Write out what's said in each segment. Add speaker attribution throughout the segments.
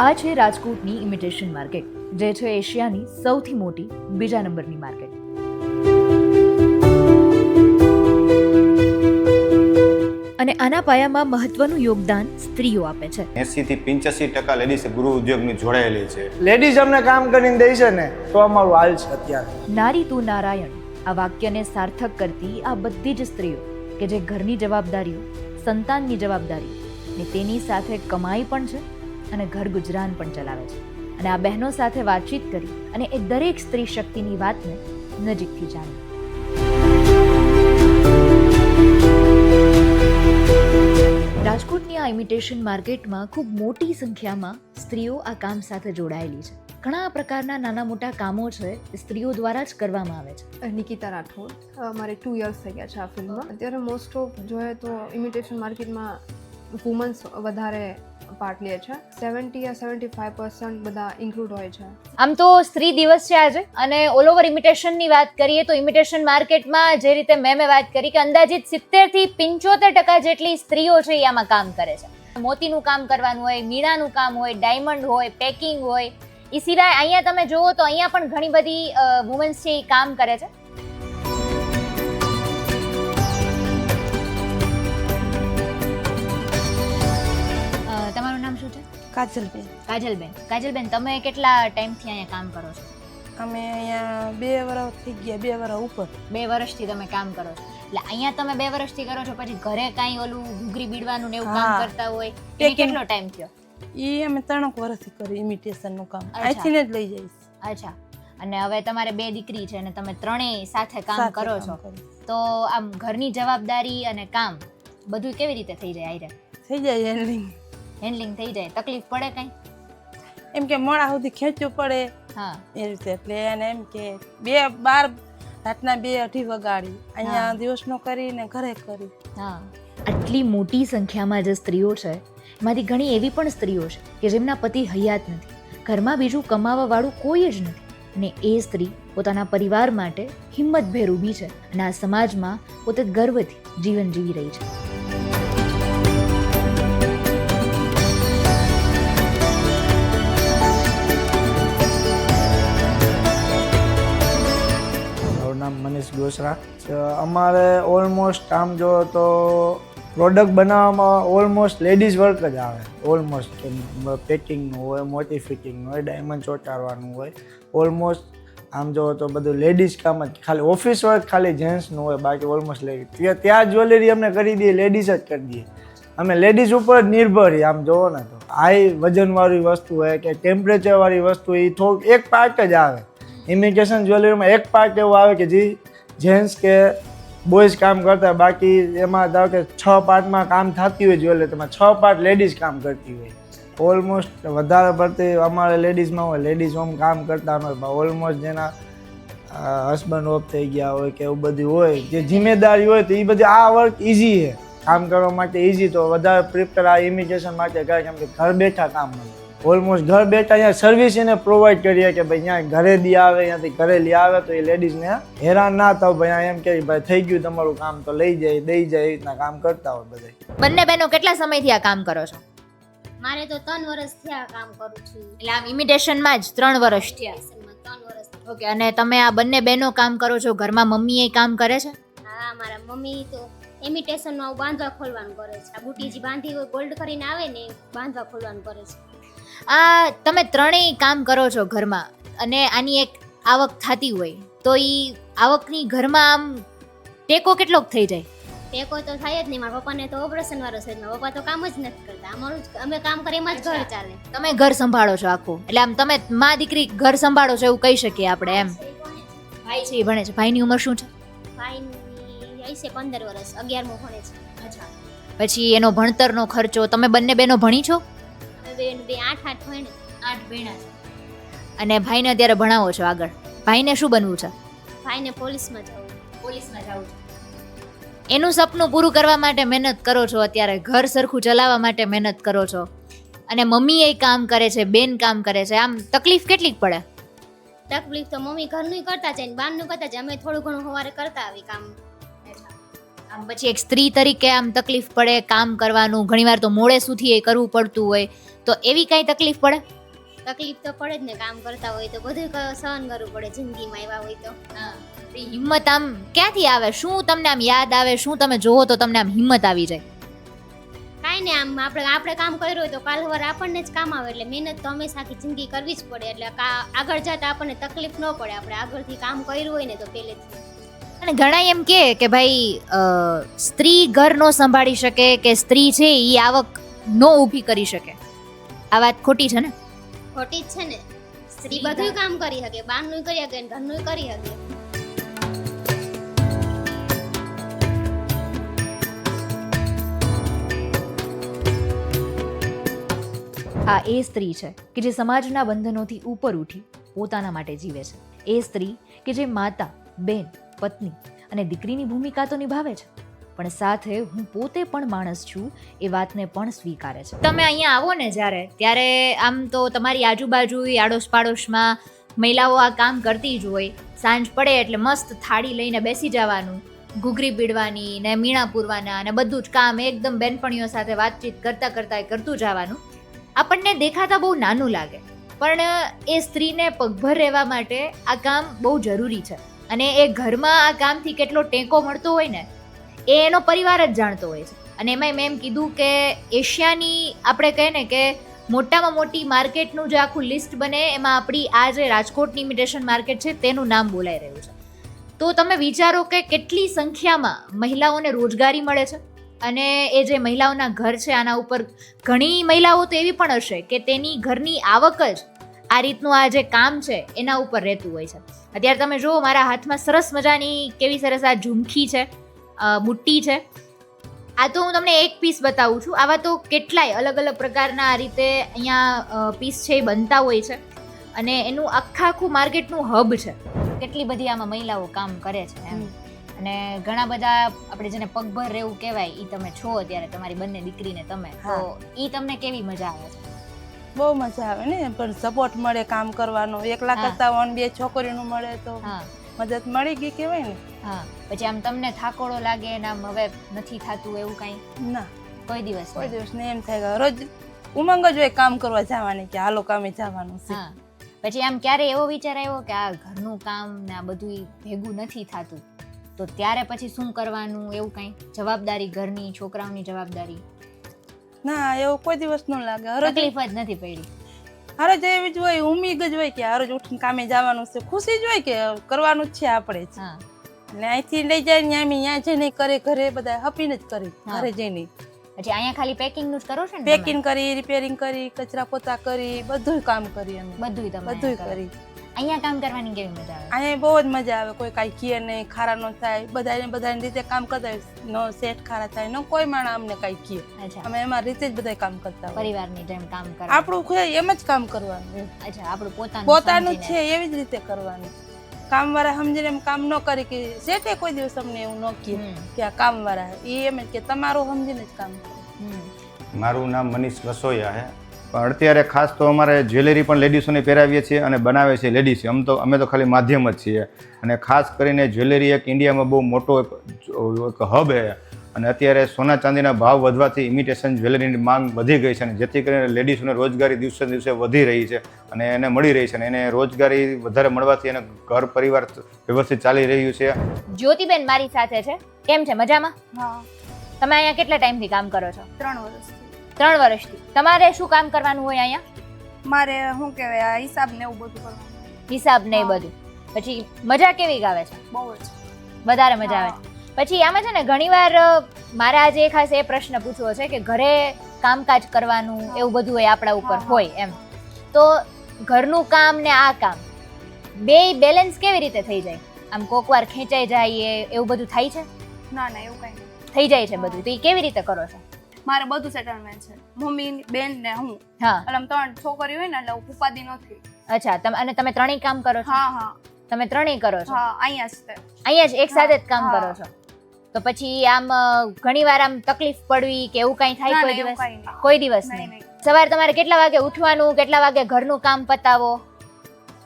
Speaker 1: આ છે રાજકોટની ઇમિટેશન માર્કેટ, જે છે એશિયાની સૌથી મોટી બીજા નંબરની માર્કેટ. અને આના પાયામાં મહત્વનું યોગદાન સ્ત્રીઓ આપે છે.
Speaker 2: 80 થી 85% લેડીઝ ગૃહ ઉદ્યોગની જોડાયેલી છે.
Speaker 3: લેડીઝ અમને કામ કરીને દે છે ને તો અમારું હાલ છે અત્યારે.
Speaker 1: નારી તું નારાયણ, આ વાક્યને સાર્થક કરતી આ બધી જ સ્ત્રીઓ કે જે ઘરની જવાબદારીઓ, સંતાનની જવાબદારી ને તેની સાથે કમાઈ પણ છે અને ઘર ગુજરાન પણ ચલાવે છે. અને આ બહેનો સાથે વાતચીત કરી અને એ દરેક સ્ત્રી શક્તિની વાતને નજીકથી જાણી. રાજકોટની આ ઇમિટેશન માર્કેટમાં ખૂબ મોટી સંખ્યામાં સ્ત્રીઓ આ કામ સાથે જોડાયેલી છે. ઘણા પ્રકારના નાના મોટા કામો છે એ સ્ત્રીઓ દ્વારા જ કરવામાં આવે છે.
Speaker 4: નિકિતા રાઠોડ, મારે 2 years થઈ ગયા છે આ ફિલ્મમાં. અત્યારે મોસ્ટ ઓફ જોઈએ તો ઇમિટેશન માર્કેટમાં વુમન્સ વધારે પાર્ટ લે છે. 70 યા 75% બધા ઇન્ક્લુડ હોય છે.
Speaker 1: આમ તો સ્ત્રી દિવસ છે આજે, અને ઓલ ઓવર ઇમિટેશનની વાત કરીએ તો ઇમિટેશન માર્કેટમાં જે રીતે મેં વાત કરી કે અંદાજિત 70 થી 75% જેટલી સ્ત્રીઓ છે એ આમાં કામ કરે છે. મોતીનું કામ કરવાનું હોય, મીણાનું કામ હોય, ડાયમંડ હોય, પેકિંગ હોય. એ સિવાય અહીંયા તમે જુઓ તો અહીંયા પણ ઘણી બધી વુમન્સ છે એ કામ કરે છે. તમારું નામ શું છે?
Speaker 5: કાજલબેન.
Speaker 1: કાજલબેન, તમે કેટલા ટાઈમથી અહીંયા કામ કરો છો?
Speaker 5: અમે અહીંયા 2 વર્ષ થઈ ગયા, 2 વર્ષ ઉપર.
Speaker 1: 2 વર્ષથી તમે કામ કરો છો. એટલે અહીંયા તમે 2 વર્ષથી કરો છો, પછી ઘરે કાંઈ ઓલું ઘૂઘરી બીડવાનું ને એવું કામ કરતા હોય એ કેટલો ટાઈમ થયો?
Speaker 5: એ અમે 3 વર્ષથી કરી ઇમિટેશનનું કામ. અહીંથી જ લઈ જઈશ.
Speaker 1: અચ્છા. અને હવે તમારે 2 દીકરી છે અને તમે ત્રણેય સાથે કામ કરો છો, તો આમ ઘરની જવાબદારી અને કામ બધું કેવી રીતે થઈ જાય? આયરે
Speaker 5: થઈ જાય
Speaker 1: હેન્ડલિંગ થઈ જાય? તકલીફ પડે કઈ?
Speaker 5: એમ કે મોડા સુધી ખેંચવું પડે.
Speaker 1: હા,
Speaker 5: એ રીતે. એટલે એને એમ કે 12 રાતના 2-2:30 વગાડી અહીંયા દિવસનો કરીને ઘરે કરી.
Speaker 1: હા. આટલી મોટી સંખ્યામાં જે સ્ત્રીઓ છે એમાંથી ઘણી એવી પણ સ્ત્રીઓ છે કે જેમના પતિ હયાત નથી, ઘરમાં બીજું કમાવા વાળું કોઈ જ નથી, અને એ સ્ત્રી પોતાના પરિવાર માટે હિંમતભેર ઊભી છે અને આ સમાજમાં પોતે ગર્વથી જીવન જીવી રહી છે.
Speaker 3: મારું નામ મનીષ ગોસરા. અમારે ઓલમોસ્ટ આમ જો તો પ્રોડક્ટ બનાવવામાં ઓલમોસ્ટ લેડીઝ વર્ક જ આવે. ઓલમોસ્ટ પેકિંગનું હોય, મોટી ફિટિંગનું હોય, ડાયમંડ ચોંટાડવાનું હોય, ઓલમોસ્ટ આમ જો તો બધું લેડીઝ કામ જ. ખાલી ઓફિસ વર્ક ખાલી જેન્ટ્સનું હોય, બાકી ઓલમોસ્ટ લેડીઝ. ત્યાં જ્વેલરી અમને કરી દઈએ, લેડીઝ જ કરી દઈએ. અમે લેડીઝ ઉપર જ નિર્ભર છીએ. આમ જોવો ને તો હાઈ વજનવાળી વસ્તુ હોય કે ટેમ્પરેચરવાળી વસ્તુ, એ થોડુંક એક પાર્ટ જ આવે. ઇમિટેશન જ્વેલરીમાં એક પાર્ટ એવું આવે કે જે જેન્ટ્સ કે બોયઝ કામ કરતા, બાકી એમાં ધારો કે 6 પાર્ટમાં કામ થતી હોય જ્વેલરી, તેમાં 6 પાર્ટ લેડીઝ કામ કરતી હોય. ઓલમોસ્ટ વધારે પડતી અમારે લેડીઝમાં હોય. લેડીઝ હોમ કામ કરતા હોય, ઓલમોસ્ટ જેના હસબન્ડ ઓફ થઈ ગયા હોય કે એવું બધું હોય, જે જિમ્મેદારી હોય, તો એ બધી આ વર્ક ઇઝી છે કામ કરવા માટે. ઇઝી તો વધારે પ્રિફર આ ઇમિટેશન માટે કરે, કેમ કે ઘર બેઠા કામ મળે. ઓલમોસ્ટ ઘર બેઠા અહીંયા સર્વિસ એને પ્રોવાઈડ કરીએ કે ભાઈ અહીંયા ઘરે દી આવે, અહીંયાથી ઘરે લઈ આવે, તો એ લેડીઝને હેરાન ના થાવ. ભાઈ એમ કે ભાઈ થઈ ગયું તમારું કામ, તો લઈ જાય દઈ જાય, એ રીતના કામ કરતા હોય બધા.
Speaker 1: બંને બહેનો કેટલા સમયથી આ કામ કરો છો?
Speaker 6: મારે તો 3 વર્ષ થયા કામ કરું છું.
Speaker 1: એટલે આમ ઇમિટેશનમાં જ 3 વર્ષ થયા?
Speaker 6: 3 વર્ષ.
Speaker 1: ઓકે. અને તમે આ બંને બહેનો કામ કરો છો, ઘરમાં મમ્મી એ કામ કરે છે?
Speaker 6: હા, મારા મમ્મી તો ઇમિટેશનમાં બાંધવા ખોલવાનું કરે છે. આ બુટીજી બાંધી હોય ગોલ્ડ કરીને આવે ને, બાંધવા ખોલવાનું કરે છે.
Speaker 1: આ તમે ત્રણેય કામ કરો છો ઘરમાં, અને આની એક આવક થતી હોય, તો એ આવકની ઘરમાં આમ ટેકો કેટલોક થઈ જાય?
Speaker 6: ટેકો તો થાય જ નહીં. મારા પપ્પાને તો ઓપરેશન વાળો છે, મારા પપ્પા તો કામ જ નથી કરતા. અમારું જ અમે કામ કરીએ એમાં જ ઘર ચાલે.
Speaker 1: તમે ઘર સંભાળો છો આખું? એટલે આમ તમે માં દીકરી ઘર સંભાળો છો એવું કહી શકીએ આપણે એમ? ભાઈ છે એ ભણે છે. ભાઈની ઉંમર શું છે?
Speaker 6: ભાઈની હશે 15 વર્ષ, 11મું ભણે છે.
Speaker 1: અચ્છા. પછી એનો ભણતરનો ખર્ચો, તમે બંને બહેનો ભણી છો?
Speaker 6: બે 8 ભણે.
Speaker 1: 8 ભણ્યા છે. અને ભાઈને અત્યારે ભણાવો છો આગળ? ભાઈને શું બનવું છે?
Speaker 6: ભાઈને પોલીસમાં જવું.
Speaker 1: પોલીસમાં જવું છે. એનું સપનું પૂરું કરવા માટે મહેનત કરો છો અત્યારે, ઘર સરખું ચલાવવા માટે મહેનત કરો છો, અને મમ્મી એ કામ કરે છે, બેન કામ કરે છે. આમ તકલીફ કેટલીક પડે?
Speaker 6: તકલીફ તો મમ્મી ઘરનું કરતા જાય ને બહારનું કરતા જાય. અમે થોડું ઘણું સવારે કરતા આવી કામ.
Speaker 1: આમ પછી એક સ્ત્રી તરીકે આમ તકલીફ પડે કામ કરવાનું, ઘણીવાર તો મોડે સુધી એ કરવું પડતું હોય, તો એવી કાંઈ તકલીફ પડે?
Speaker 6: તકલીફ તો પડે જ ને, કામ કરતા હોય તો બધું સહન કરવું પડે જિંદગીમાં એવા હોય તો.
Speaker 1: એ હિંમત આમ ક્યાંથી આવે? શું તમને આમ યાદ આવે? શું તમે જોવો તો તમને આમ હિંમત આવી જાય?
Speaker 6: કાંઈ ને, આમ આપણે કામ કર્યું હોય તો કાલ સવારે આપણને જ કામ આવે, એટલે મહેનત તો હંમેશા આખી જિંદગી કરવી જ પડે, એટલે આગળ જતા આપણને તકલીફ ન પડે, આપણે આગળથી કામ કર્યું હોય ને તો પહેલેથી.
Speaker 1: અને ઘણા એમ કે ભાઈ સ્ત્રી ઘર નો સંભાળી શકે, કે સ્ત્રી છે એ આવક નો ઊભી કરી શકે. આ વાત ખોટી છે ને?
Speaker 6: ખોટી જ છે ને. સ્ત્રી બધું કામ કરી શકે, બહારનું કરી શકે ને ઘરનું કરી શકે.
Speaker 1: આ એ સ્ત્રી છે કે જે સમાજના બંધનોથી ઉપર ઉઠી પોતાના માટે જીવે છે. એ સ્ત્રી કે જે માતા, બેન, પત્ની અને દીકરીની ભૂમિકા તો નિભાવે છે, પણ સાથે હું પોતે પણ માણસ છું એ વાતને પણ સ્વીકારે છે. તમે અહીંયા આવો ને જ્યારે, ત્યારે આમ તો તમારી આજુબાજુ આડોશ પાડોશમાં મહિલાઓ આ કામ કરતી જ હોય. સાંજ પડે એટલે મસ્ત થાળી લઈને બેસી જવાનું, ઘૂઘરી પીડવાની ને મીણા પૂરવાના અને બધું જ કામ એકદમ બેનપણીઓ સાથે વાતચીત કરતા કરતા કરતું જવાનું. આપણને દેખાતા બહુ નાનું લાગે, પણ એ સ્ત્રીને પગભર રહેવા માટે આ કામ બહુ જરૂરી છે. અને એ ઘરમાં આ કામથી કેટલો ટેકો મળતો હોય ને એ એનો પરિવાર જ જાણતો હોય છે. અને એમાંય મેં એમ કીધું કે એશિયાની આપણે કહીએ ને કે મોટામાં મોટી માર્કેટનું જે આખું લિસ્ટ બને એમાં આપણી આ જે રાજકોટની ઇમિટેશન માર્કેટ છે તેનું નામ બોલાઈ રહ્યું છે. તો તમે વિચારો કે કેટલી સંખ્યામાં મહિલાઓને રોજગારી મળે છે. અને એ જે મહિલાઓના ઘર છે આના ઉપર ઘણી મહિલાઓ તો એવી પણ હશે કે તેની ઘરની આવક જ આ રીતનું આ જે કામ છે એના ઉપર રહેતું હોય છે. અત્યારે તમે જુઓ મારા હાથમાં સરસ મજાની કેવી સરસ આ ઝુમકી છે, બુટ્ટી છે. આ તો હું તમને એક પીસ બતાવું છું. આવા તો કેટલાય અલગ અલગ પ્રકારના આ રીતે અહીંયા પીસ છે એ બનતા હોય છે, અને એનું આખું માર્કેટનું હબ છે. કેટલી બધી આમાં મહિલાઓ કામ કરે છે એમ. અને ઘણા બધા આપણે જેને પગભર રહેવું કહેવાય એ તમે છો અત્યારે, તમારી બંને દીકરીને તમે, તો એ તમને કેવી મજા આવે છે?
Speaker 5: બહુ મજા આવે ને, પણ સપોર્ટ મળે કામ કરવાનો. એકલા કરતા હોય બે છોકરીનું મળે તો મદદ મળી ગઈ કહેવાય ને.
Speaker 1: હા, પછી આમ તમને થાકોડો લાગે ને આમ હવે નથી થતું એવું કઈ?
Speaker 5: ના,
Speaker 1: કોઈ દિવસ
Speaker 5: ને એમ થાય કે રોજ ઉમંગ જ હોય કામ કરવા જવાની, કે હાલો કામે જવાનું છે.
Speaker 1: પછી આમ ક્યારે એવો વિચાર આવ્યો કે આ ઘરનું કામ ને આ બધું ભેગું નથી થતું, તો ત્યારે પછી શું કરવાનું એવું કઈ? જવાબદારી ઘરની, છોકરાઓની જવાબદારી?
Speaker 5: ના, એવું કોઈ દિવસ ન લાગે.
Speaker 1: તકલીફ જ નથી પડી?
Speaker 5: હરોજ એવી જ હોય, ઉમીદ જ હોય કે હરોજ ઉઠીને કામે જવાનું છે, ખુશી જ હોય કે કરવાનું જ છે આપણે જ. એટલે અહીંથી લઈ જાય ને ત્યાં જઈને કરે, ઘરે બધા હપીને જ કરી, ઘરે જઈને.
Speaker 1: પછી અહીંયા ખાલી પેકિંગ નું જ કરો છો ને?
Speaker 5: પેકિંગ કરી, રિપેરિંગ કરી, કચરા પોતા કરી, બધું કામ કરી અમે. બધું કરી.
Speaker 1: અહીંયા કામ કરવાની કેવી મજા આવે?
Speaker 5: અહીંયા બહુ જ મજા આવે. કોઈ કાંઈ કહે નહીં, ખારા ન થાય, બધાની રીતે કામ કરતા હોય. નો સેટ ખારા થાય, નો કોઈ માણસ અમને કાંઈ કહે. અમે એમાં રીતે જ બધા કામ કરતા હોય.
Speaker 1: પરિવારની જેમ કામ કરે.
Speaker 5: આપણું એમ જ કામ કરવાનું.
Speaker 1: અચ્છા, આપણું
Speaker 5: પોતાનું છે એવી જ રીતે કરવાનું. કામ વાળા સમજીને એમ કામ ન કરી કે સેટે કોઈ દિવસ અમને એવું ન કહે કે આ કામ વાળા, એ એમ જ કે તમારું સમજીને જ કામ કરે.
Speaker 2: મારું નામ મનીષ વસોયા છે. પણ અત્યારે ખાસ તો અમારે જ્વેલરી પણ લેડીઝોને પહેરાવીએ છીએ અને બનાવે છે લેડીઝ. અમે તો ખાલી માધ્યમ જ છીએ. અને ખાસ કરીને જ્વેલરી એક ઇન્ડિયામાં બહુ મોટો એક હબ છે. અને અત્યારે સોના ચાંદીના ભાવ વધવાથી ઇમિટેશન જ્વેલરીની માંગ વધી ગઈ છે, અને જેથી કરીને લેડીઝોને રોજગારી દિવસે દિવસે વધી રહી છે અને એને મળી રહી છે. અને એને રોજગારી વધારે મળવાથી એને ઘર પરિવાર વ્યવસ્થિત ચાલી રહ્યું છે.
Speaker 1: જ્યોતિબેન મારી સાથે છે. કેમ છે? મજામાં?
Speaker 7: હા.
Speaker 1: તમે અહીંયા કેટલા ટાઈમથી કામ કરો છો?
Speaker 7: 3 વર્ષથી.
Speaker 1: 3 વર્ષથી. તમારે શું કામ કરવાનું હોય અહીંયા?
Speaker 7: મારે શું કહેવાય, આ હિસાબ ને એવું બધું કરવાનું.
Speaker 1: હિસાબ ને એ બધું. પછી મજા કેવી આવે છે?
Speaker 7: બહુ જ
Speaker 1: વધારે મજા આવે છે. પછી આમાં છે ને ઘણીવાર મારે આજે ખાસ એ પ્રશ્ન પૂછવો છે કે ઘરે કામકાજ કરવાનું એવું બધું હોય આપણા ઉપર હોય એમ, તો ઘરનું કામ ને આ કામ બે બેલેન્સ કેવી રીતે થઈ જાય? આમ કોકવાર ખેંચાઈ જાય એવું બધું થાય છે?
Speaker 7: ના ના, એવું કઈ નહીં.
Speaker 1: થઈ જાય છે બધું. તો એ કેવી રીતે કરો છો?
Speaker 7: મારે બધું સેટલમેન્ટ છે, મમ્મી, બેન ને હું.
Speaker 1: હા,
Speaker 7: એટલે 3 છોકરીઓ હોય ને એટલે ઉપાધિ નથી.
Speaker 1: અચ્છા. અને તમે ત્રણેય કામ કરો છો?
Speaker 7: હા હા.
Speaker 1: તમે ત્રણેય કરો છો?
Speaker 7: હા, અહીંયા જ છે.
Speaker 1: અહીંયા જ એક સાથે જ કામ કરો છો? તો પછી આમ ઘણીવાર આમ તકલીફ પડવી કે એવું કઈ થાય કોઈ દિવસ? કોઈ દિવસ નહીં. સવારે તમારે કેટલા વાગે ઉઠવાનું, કેટલા વાગે ઘરનું કામ પતાવો?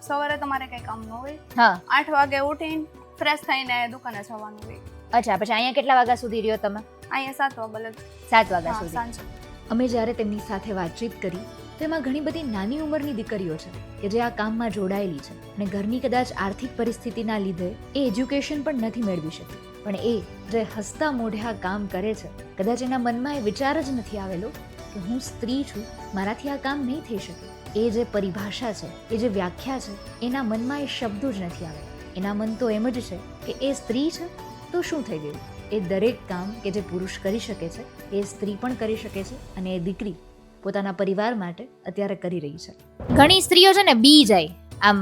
Speaker 7: સવારે તમારે કઈ કામ ન હોય.
Speaker 1: હા,
Speaker 7: 8 વાગે ઉઠીને ફ્રેશ થઈને દુકાને જવાનું હોય.
Speaker 1: અચ્છા, પછી અહીંયા કેટલા વાગ્યા સુધી રહ્યો તમે?
Speaker 7: અહીંયા 7 વાગે
Speaker 1: 7 વાગ્યા
Speaker 7: હા,
Speaker 1: સુધી.
Speaker 7: સાંજે.
Speaker 1: અમે જ્યારે તેમની સાથે વાતચીત કરી તો એમાં ઘણી બધી નાની ઉંમરની દીકરીઓ છે કે જે આ કામમાં જોડાયેલી છે અને ઘરની કદાચ આર્થિક પરિસ્થિતિના લીધે એ એજ્યુકેશન પણ નથી મેળવી શકતી, પણ એ જે હસતા મોઢે આ કામ કરે છે, કદાચ એના મનમાં એ વિચાર જ નથી આવેલો કે હું સ્ત્રી છું, મારાથી આ કામ નહીં થઈ શકે. એ જે પરિભાષા છે, એ જે વ્યાખ્યા છે, એના મનમાં એ શબ્દો જ નથી આવેલા. એના મન તો એમ જ છે કે એ સ્ત્રી છે તો શું થઈ ગયું. એ દરેક કામ કે જે પુરુષ કરી શકે છે એ સ્ત્રી પણ કરી શકે છે અને એ દીકરી પોતાના પરિવાર માટે અત્યારે કરી રહી છે. ઘણી સ્ત્રીઓ છે ને બી જાય, આમ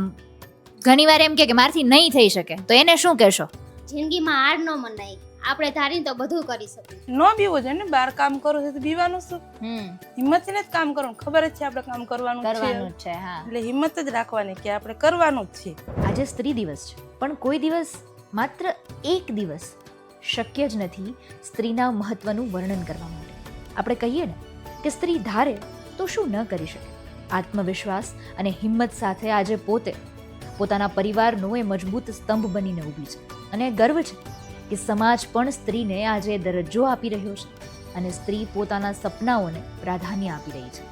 Speaker 1: ઘણીવાર એમ કે મારથી નહીં થઈ શકે, તો એને શું કહેશો?
Speaker 6: જિંદગીમાં હાર ન મનાય, આપણે ધારીને તો બધું કરી શકીએ.
Speaker 5: ન બીવો છે ને, બહાર કામ કરો છો તો બીવાનું શું? હિંમતથી જ કામ કરવાનું. ખબર જ છે આપણે કામ કરવાનું
Speaker 1: કરવાનું જ છે. હા,
Speaker 5: એટલે હિંમત જ રાખવાની કે આપણે કરવાનું જ છે.
Speaker 1: આજે સ્ત્રી દિવસ છે, પણ કોઈ દિવસ, માત્ર એક દિવસ શક્ય જ નથી સ્ત્રીના મહત્વનું વર્ણન કરવા માટે. આપણે કહીએ ને કે સ્ત્રી ધારે તો શું ન કરી શકે. આત્મવિશ્વાસ અને હિંમત સાથે આજે પોતે પોતાના પરિવારનો એ મજબૂત સ્તંભ બનીને ઊભી છે અને ગર્વ છે કે સમાજ પણ સ્ત્રીને આજે દરજ્જો આપી રહ્યો છે અને સ્ત્રી પોતાના સપનાઓને પ્રાધાન્ય આપી રહી છે.